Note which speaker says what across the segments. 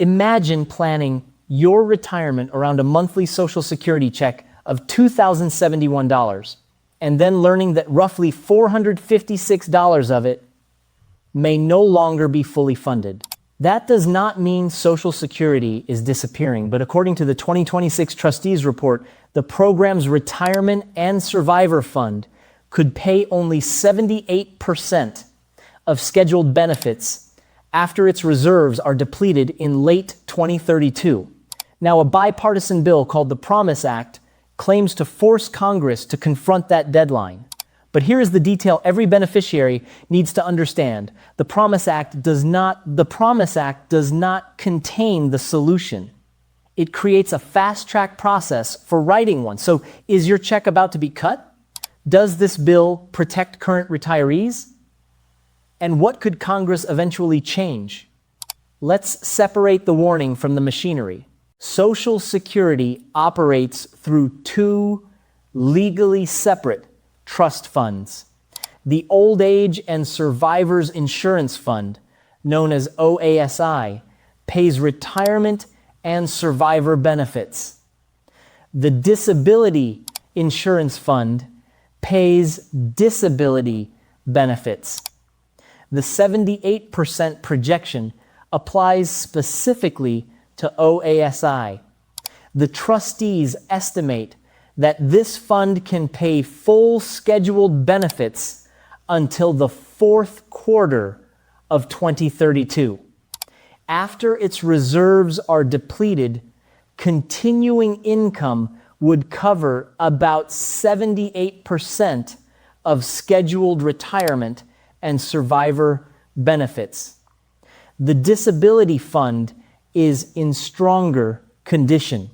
Speaker 1: Imagine planning your retirement around a monthly Social Security check of $2,071, and then learning that roughly $456 of it may no longer be fully funded. That does not mean Social Security is disappearing, but according to the 2026 Trustees Report, the program's Retirement and Survivor Fund could pay only 78% of scheduled benefits after its reserves are depleted in late 2032. Now, a bipartisan bill called the Promise Act claims to force Congress to confront that deadline. But here is the detail every beneficiary needs to understand. The Promise Act does not contain the solution. It creates a fast-track process for writing one. So, is your check about to be cut? Does this bill protect current retirees? And what could Congress eventually change? Let's separate the warning from the machinery. Social Security operates through two legally separate trust funds. The Old Age and Survivors Insurance Fund, known as OASI, pays retirement and survivor benefits. The Disability Insurance Fund pays disability benefits. The 78% projection applies specifically to OASI. The trustees estimate that this fund can pay full scheduled benefits until the fourth quarter of 2032. After its reserves are depleted, continuing income would cover about 78% of scheduled retirement and survivor benefits. The disability fund is in stronger condition.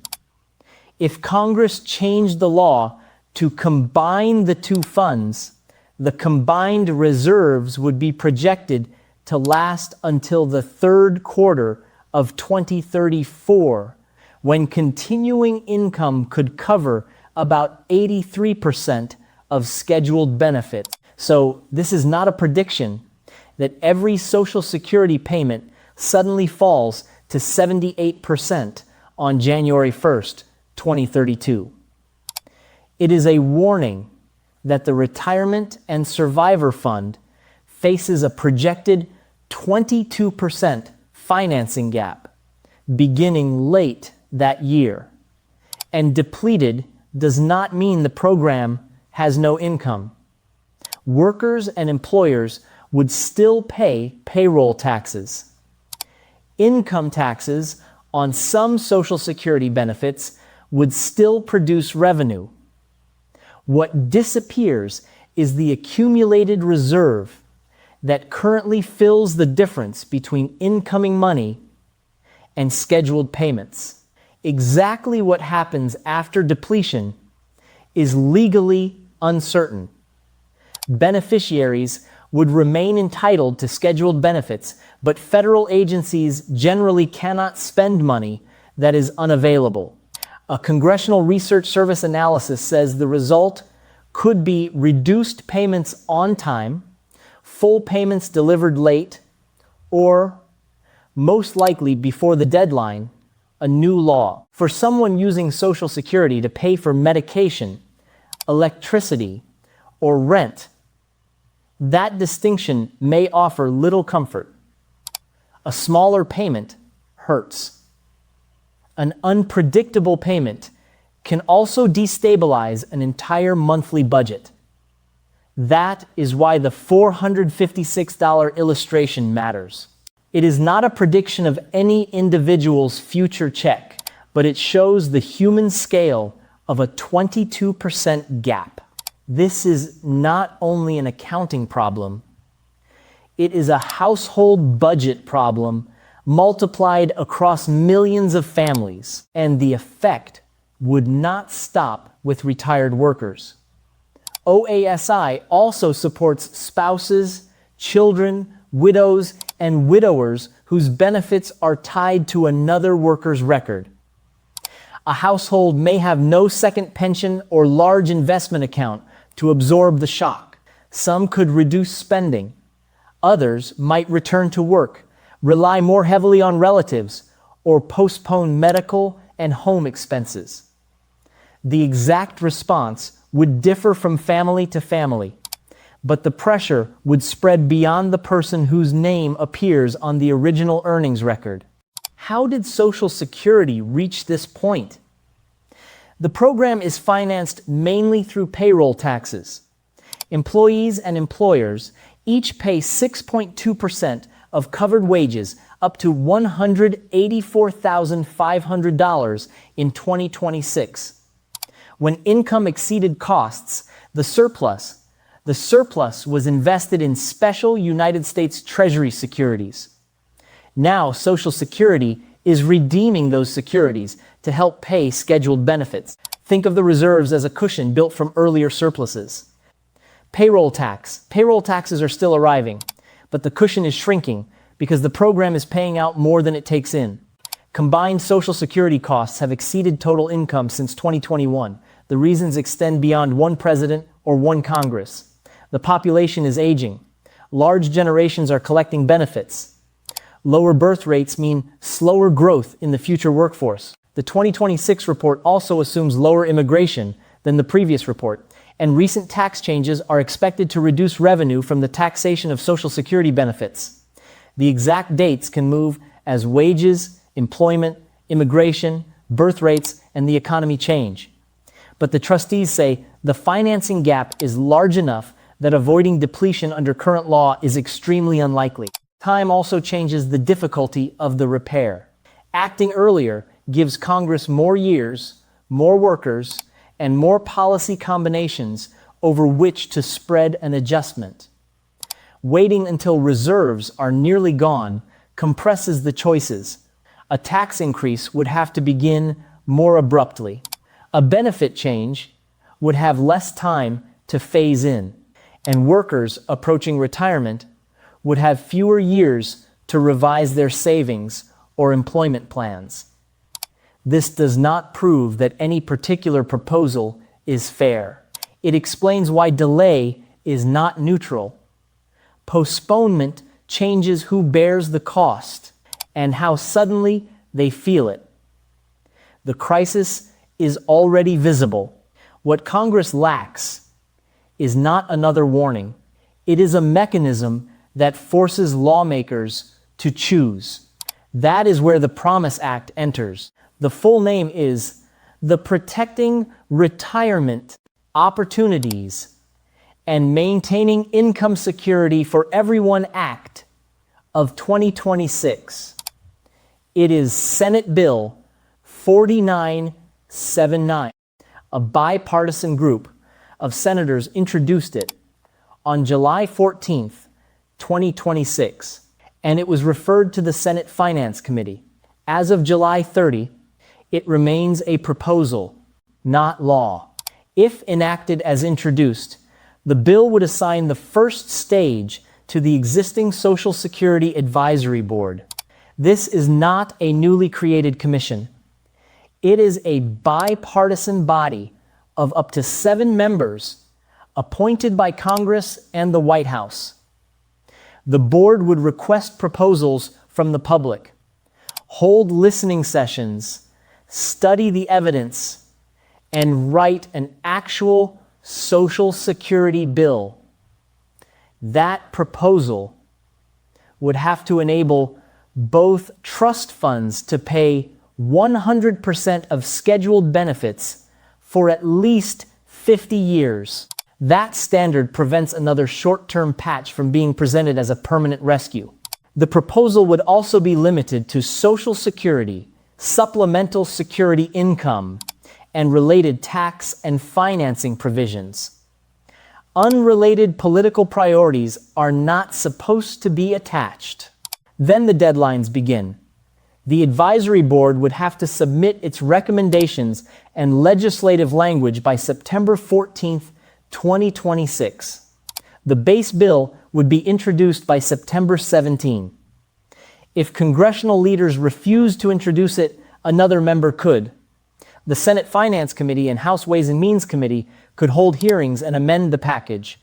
Speaker 1: If Congress changed the law to combine the two funds, the combined reserves would be projected to last until the third quarter of 2034, when continuing income could cover about 83% of scheduled benefits. So this is not a prediction that every Social Security payment suddenly falls to 78% on January 1st, 2032. It is a warning that the Retirement and Survivor Fund faces a projected 22% financing gap beginning late that year. And depleted does not mean the program has no income. Workers and employers would still pay payroll taxes. Income taxes on some Social Security benefits would still produce revenue. What disappears is the accumulated reserve that currently fills the difference between incoming money and scheduled payments. Exactly what happens after depletion is legally uncertain. Beneficiaries would remain entitled to scheduled benefits, but federal agencies generally cannot spend money that is unavailable. A Congressional Research Service analysis says the result could be reduced payments on time, full payments delivered late, or, most likely before the deadline, a new law. For someone using Social Security to pay for medication, electricity, or rent, that distinction may offer little comfort. A smaller payment hurts. An unpredictable payment can also destabilize an entire monthly budget. That is why the $456 illustration matters. It is not a prediction of any individual's future check, but it shows the human scale of a 22% gap. This is not only an accounting problem, it is a household budget problem multiplied across millions of families, and the effect would not stop with retired workers. OASI also supports spouses, children, widows, and widowers whose benefits are tied to another worker's record. A household may have no second pension or large investment account to absorb the shock. Some could reduce spending. Others might return to work, rely more heavily on relatives, or postpone medical and home expenses. The exact response would differ from family to family, but the pressure would spread beyond the person whose name appears on the original earnings record. How did Social Security reach this point? The program is financed mainly through payroll taxes. Employees and employers each pay 6.2% of covered wages up to $184,500 in 2026. When income exceeded costs, the surplus was invested in special United States Treasury securities. Now, Social Security is redeeming those securities to help pay scheduled benefits. Think of the reserves as a cushion built from earlier surpluses. Payroll taxes are still arriving, but the cushion is shrinking because the program is paying out more than it takes in. Combined Social Security costs have exceeded total income since 2021. The reasons extend beyond one president or one Congress. The population is aging. Large generations are collecting benefits. Lower birth rates mean slower growth in the future workforce. The 2026 report also assumes lower immigration than the previous report, and recent tax changes are expected to reduce revenue from the taxation of Social Security benefits. The exact dates can move as wages, employment, immigration, birth rates, and the economy change. But the trustees say the financing gap is large enough that avoiding depletion under current law is extremely unlikely. Time also changes the difficulty of the repair. Acting earlier gives Congress more years, more workers, and more policy combinations over which to spread an adjustment. Waiting until reserves are nearly gone compresses the choices. A tax increase would have to begin more abruptly. A benefit change would have less time to phase in, and workers approaching retirement would have fewer years to revise their savings or employment plans. This does not prove that any particular proposal is fair. It explains why delay is not neutral. Postponement changes who bears the cost and how suddenly they feel it. The crisis is already visible. What Congress lacks is not another warning. It is a mechanism that forces lawmakers to choose. That is where the Promise Act enters. The full name is the Protecting Retirement Opportunities and Maintaining Income Security for Everyone Act of 2026. It is Senate Bill 4979. A bipartisan group of senators introduced it on July 14th, 2026, and it was referred to the Senate Finance Committee. As of July 30, it remains a proposal, not law. If enacted as introduced, the bill would assign the first stage to the existing Social Security Advisory Board. This is not a newly created commission. It is a bipartisan body of up to 7 members appointed by Congress and the White House. The board would request proposals from the public, hold listening sessions, study the evidence, and write an actual Social Security bill. That proposal would have to enable both trust funds to pay 100% of scheduled benefits for at least 50 years. That standard prevents another short-term patch from being presented as a permanent rescue. The proposal would also be limited to Social Security, supplemental security income, and related tax and financing provisions. Unrelated political priorities are not supposed to be attached. Then the deadlines begin. The advisory board would have to submit its recommendations and legislative language by September 14th, 2026. The base bill would be introduced by September 17. If congressional leaders refuse to introduce it, another member could. The Senate Finance Committee and House Ways and Means Committee could hold hearings and amend the package.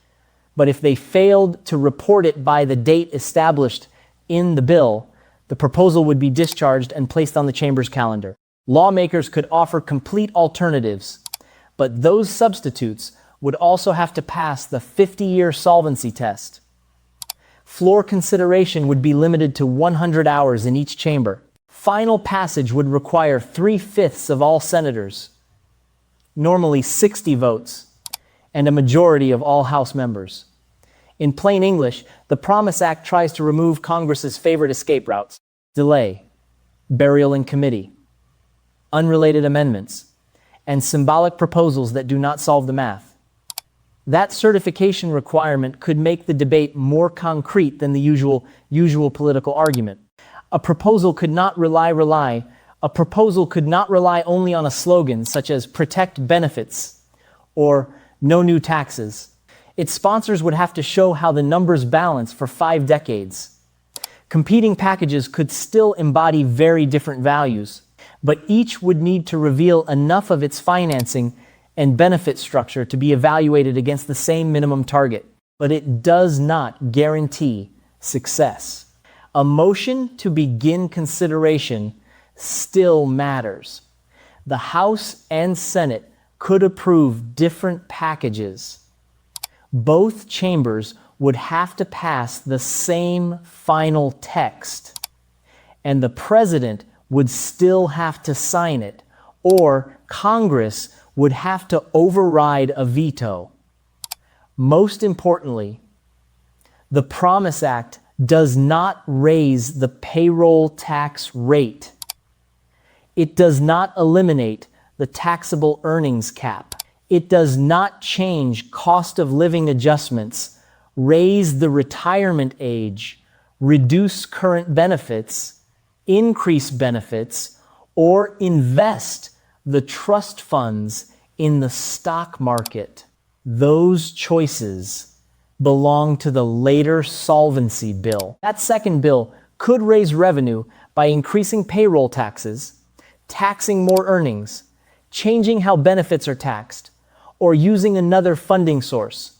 Speaker 1: But if they failed to report it by the date established in the bill, The proposal would be discharged and placed on the chamber's calendar. Lawmakers could offer complete alternatives, but those substitutes would also have to pass the 50-year solvency test. Floor consideration would be limited to 100 hours in each chamber. Final passage would require 3/5 of all senators, normally 60 votes, and a majority of all House members. In plain English, the Promise Act tries to remove Congress's favorite escape routes: delay, burial in committee, unrelated amendments, and symbolic proposals that do not solve the math. That certification requirement could make the debate more concrete than the usual political argument. A proposal could not rely only on a slogan such as protect benefits or no new taxes. Its sponsors would have to show how the numbers balance for 5 decades. Competing packages could still embody very different values, but each would need to reveal enough of its financing and benefit structure to be evaluated against the same minimum target. But it does not guarantee success. A motion to begin consideration still matters. The House and Senate could approve different packages. Both chambers would have to pass the same final text, and the president would still have to sign it, or Congress would have to override a veto. Most importantly, the Promise Act does not raise the payroll tax rate. It does not eliminate the taxable earnings cap. It does not change cost of living adjustments, raise the retirement age, reduce current benefits, increase benefits, or invest the trust funds in the stock market. Those choices belong to the later solvency bill. That second bill could raise revenue by increasing payroll taxes, taxing more earnings, changing how benefits are taxed, or using another funding source.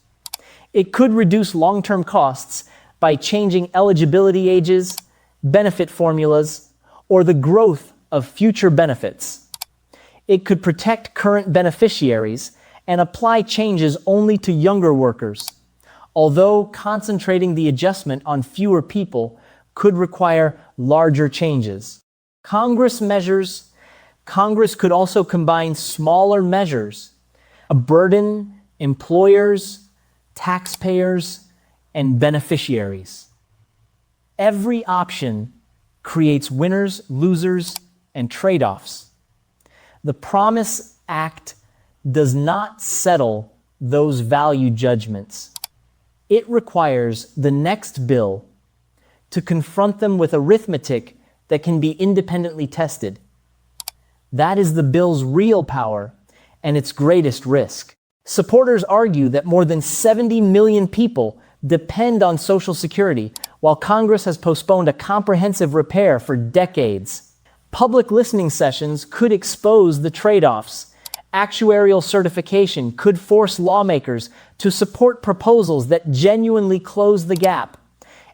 Speaker 1: It could reduce long-term costs by changing eligibility ages, benefit formulas, or the growth of future benefits. It could protect current beneficiaries and apply changes only to younger workers, although concentrating the adjustment on fewer people could require larger changes. Congress could also combine smaller measures, a burden employers, taxpayers, and beneficiaries. Every option creates winners, losers, and trade-offs. The Promise Act does not settle those value judgments. It requires the next bill to confront them with arithmetic that can be independently tested. That is the bill's real power and its greatest risk. Supporters argue that more than 70 million people depend on Social Security, while Congress has postponed a comprehensive repair for decades. Public listening sessions could expose the trade-offs. Actuarial certification could force lawmakers to support proposals that genuinely close the gap.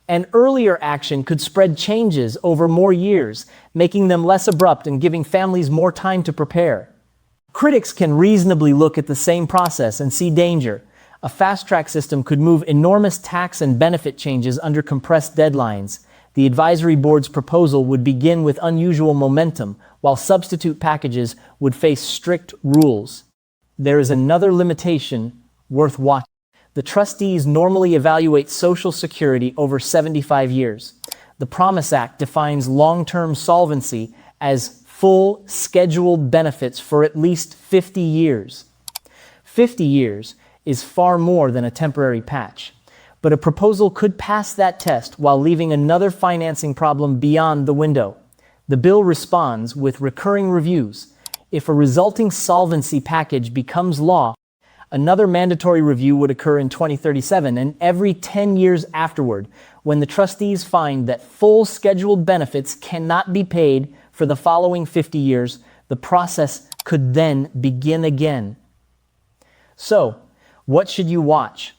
Speaker 1: And earlier action could spread changes over more years, making them less abrupt and giving families more time to prepare. Critics can reasonably look at the same process and see danger. A fast-track system could move enormous tax and benefit changes under compressed deadlines. The advisory board's proposal would begin with unusual momentum, while substitute packages would face strict rules. There is another limitation worth watching. The trustees normally evaluate Social Security over 75 years. The Promise Act defines long-term solvency as full scheduled benefits for at least 50 years. 50 years is far more than a temporary patch, but a proposal could pass that test while leaving another financing problem beyond the window. The bill responds with recurring reviews. If a resulting solvency package becomes law, another mandatory review would occur in 2037 and every 10 years afterward, when the trustees find that full scheduled benefits cannot be paid for the following 50 years, the process could then begin again. So, what should you watch?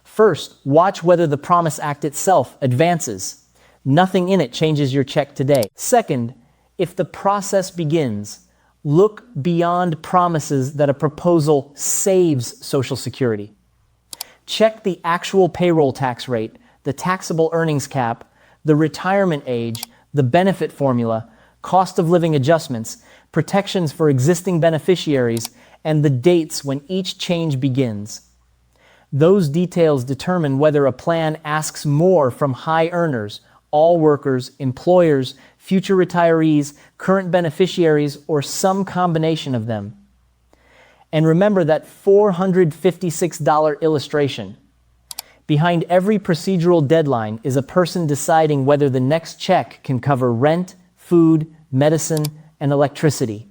Speaker 1: First, watch whether the Promise Act itself advances. nothing in it changes your check today. Second, if the process begins, look beyond promises that a proposal saves Social Security. Check the actual payroll tax rate, the taxable earnings cap, the retirement age, the benefit formula, cost of living adjustments, protections for existing beneficiaries, and the dates when each change begins. Those details determine whether a plan asks more from high earners, all workers, employers, future retirees, current beneficiaries, or some combination of them. And remember that $456 illustration. Behind every procedural deadline is a person deciding whether the next check can cover rent, food, medicine, and electricity.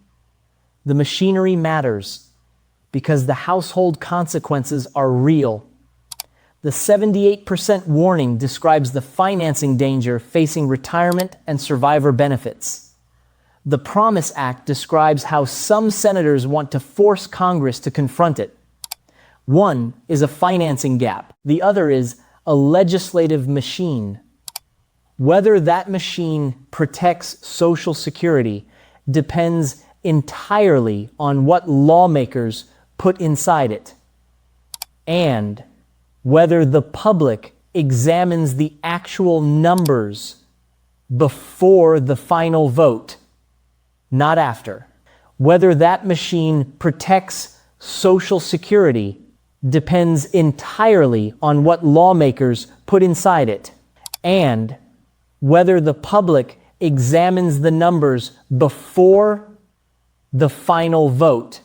Speaker 1: The machinery matters because the household consequences are real. The 78% warning describes the financing danger facing retirement and survivor benefits. The Promise Act describes how some senators want to force Congress to confront it. One is a financing gap. The other is a legislative machine. Whether that machine protects Social Security depends entirely on what lawmakers put inside it, and whether the public examines the actual numbers before the final vote, not after. Whether that machine protects Social Security depends entirely on what lawmakers put inside it, and whether the public examines the numbers before the final vote,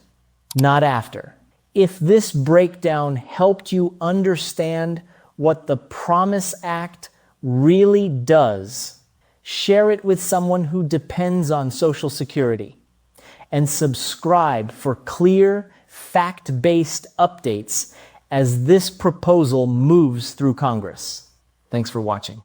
Speaker 1: not after. If this breakdown helped you understand what the Promise Act really does, share it with someone who depends on Social Security, and subscribe for clear, fact-based updates as this proposal moves through Congress. Thanks for watching.